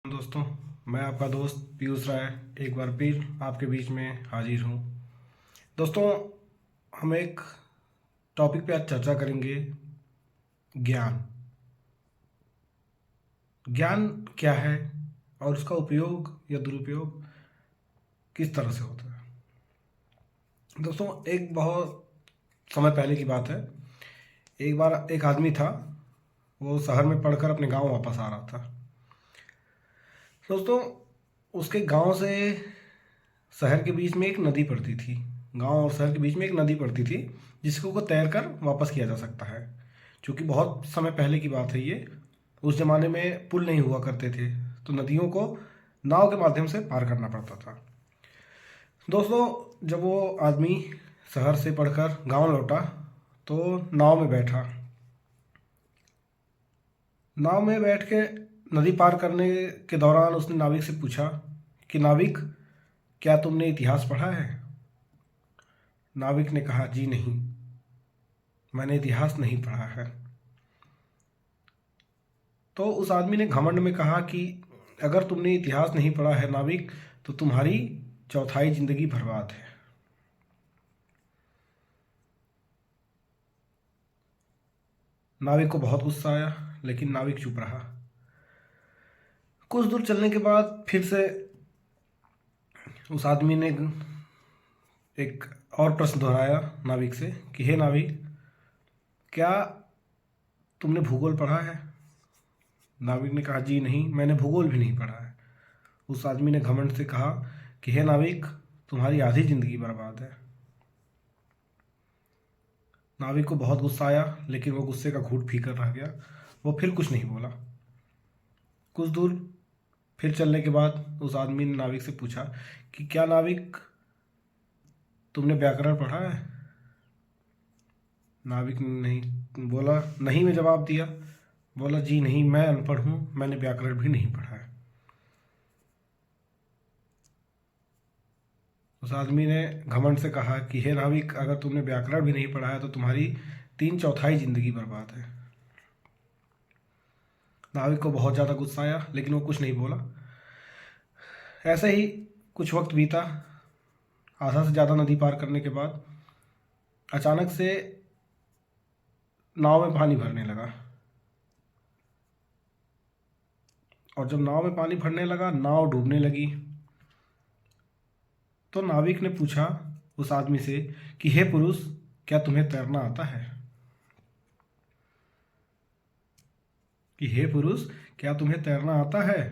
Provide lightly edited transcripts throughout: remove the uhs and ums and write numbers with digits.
दोस्तों, मैं आपका दोस्त पीयूष राय एक बार फिर आपके बीच में हाजिर हूँ। दोस्तों, हम एक टॉपिक पे आज चर्चा करेंगे। ज्ञान ज्ञान क्या है और उसका उपयोग या दुरुपयोग किस तरह से होता है। दोस्तों, एक बहुत समय पहले की बात है। एक बार एक आदमी था, वो शहर में पढ़कर अपने गांव वापस आ रहा था। दोस्तों, उसके गांव से शहर के बीच में एक नदी पड़ती थी। गांव और शहर के बीच में एक नदी पड़ती थी जिसको को तैर कर वापस किया जा सकता है। क्योंकि बहुत समय पहले की बात है ये, उस ज़माने में पुल नहीं हुआ करते थे, तो नदियों को नाव के माध्यम से पार करना पड़ता था। दोस्तों, जब वो आदमी शहर से पढ़कर गांव लौटा तो नाव में बैठा। नाव में बैठ के नदी पार करने के दौरान उसने नाविक से पूछा कि नाविक, क्या तुमने इतिहास पढ़ा है। नाविक ने कहा, जी नहीं, मैंने इतिहास नहीं पढ़ा है। तो उस आदमी ने घमंड में कहा कि अगर तुमने इतिहास नहीं पढ़ा है नाविक, तो तुम्हारी चौथाई जिंदगी बर्बाद है। नाविक को बहुत गुस्सा आया, लेकिन नाविक चुप रहा। कुछ दूर चलने के बाद फिर से उस आदमी ने एक और प्रश्न दोहराया नाविक से कि हे नाविक, क्या तुमने भूगोल पढ़ा है। नाविक ने कहा, जी नहीं, मैंने भूगोल भी नहीं पढ़ा है। उस आदमी ने घमंड से कहा कि हे नाविक, तुम्हारी आधी जिंदगी बर्बाद है। नाविक को बहुत गुस्सा आया, लेकिन वो गुस्से का घूंट फीकर रह गया। वो फिर कुछ नहीं बोला। कुछ दूर फिर चलने के बाद उस आदमी ने नाविक से पूछा कि क्या नाविक, तुमने व्याकरण पढ़ा है। नाविक ने नहीं बोला, नहीं में जवाब दिया। बोला, जी नहीं, मैं अनपढ़ हूँ, मैंने व्याकरण भी नहीं पढ़ा है। उस आदमी ने घमंड से कहा कि हे नाविक, अगर तुमने व्याकरण भी नहीं पढ़ा है तो तुम्हारी 3/4 जिंदगी बर्बाद है। नाविक को बहुत ज़्यादा गुस्सा आया, लेकिन वो कुछ नहीं बोला। ऐसे ही कुछ वक्त बीता। आधा से ज़्यादा नदी पार करने के बाद अचानक से नाव में पानी भरने लगा। और जब नाव में पानी भरने लगा, नाव डूबने लगी। तो नाविक ने पूछा उस आदमी से कि हे पुरुष, क्या तुम्हें तैरना आता है। कि हे पुरुष, क्या तुम्हें तैरना आता है।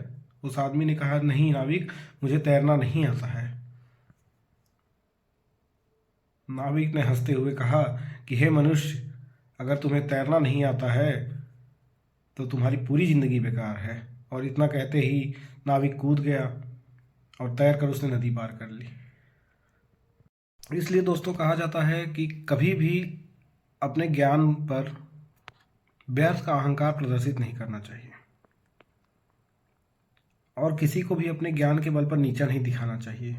उस आदमी ने कहा, नहीं नाविक, मुझे तैरना नहीं आता है। नाविक ने हंसते हुए कहा कि हे मनुष्य, अगर तुम्हें तैरना नहीं आता है तो तुम्हारी पूरी जिंदगी बेकार है। और इतना कहते ही नाविक कूद गया और तैर कर उसने नदी पार कर ली। इसलिए दोस्तों, कहा जाता है कि कभी भी अपने ज्ञान पर व्यर्थ का अहंकार प्रदर्शित नहीं करना चाहिए और किसी को भी अपने ज्ञान के बल पर नीचा नहीं दिखाना चाहिए,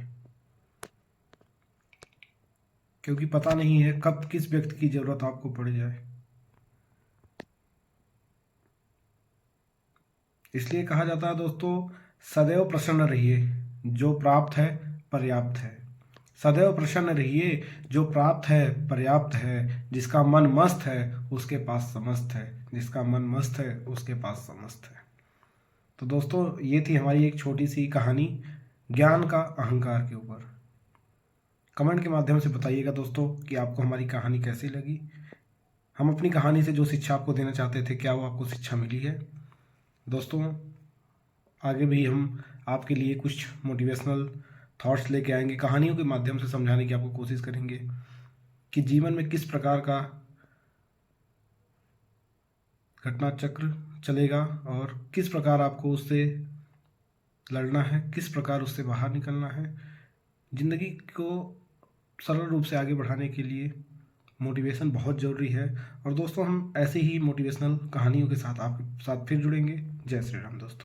क्योंकि पता नहीं है कब किस व्यक्ति की जरूरत आपको पड़ जाए। इसलिए कहा जाता है दोस्तों, सदैव प्रसन्न रहिए, जो प्राप्त है पर्याप्त है। सदैव प्रसन्न रहिए, जो प्राप्त है पर्याप्त है। जिसका मन मस्त है उसके पास समस्त है। जिसका मन मस्त है उसके पास समस्त है। तो दोस्तों, ये थी हमारी एक छोटी सी कहानी ज्ञान का अहंकार के ऊपर। कमेंट के माध्यम से बताइएगा दोस्तों कि आपको हमारी कहानी कैसी लगी। हम अपनी कहानी से जो शिक्षा आपको देना चाहते थे, क्या वो आपको शिक्षा मिली है। दोस्तों, आगे भी हम आपके लिए कुछ मोटिवेशनल थॉट्स लेके आएंगे, कहानियों के माध्यम से समझाने की आपको कोशिश करेंगे कि जीवन में किस प्रकार का घटना चक्र चलेगा और किस प्रकार आपको उससे लड़ना है, किस प्रकार उससे बाहर निकलना है। ज़िंदगी को सरल रूप से आगे बढ़ाने के लिए मोटिवेशन बहुत ज़रूरी है। और दोस्तों, हम ऐसे ही मोटिवेशनल कहानियों के साथ आपके साथ फिर जुड़ेंगे। जय श्री राम दोस्तों।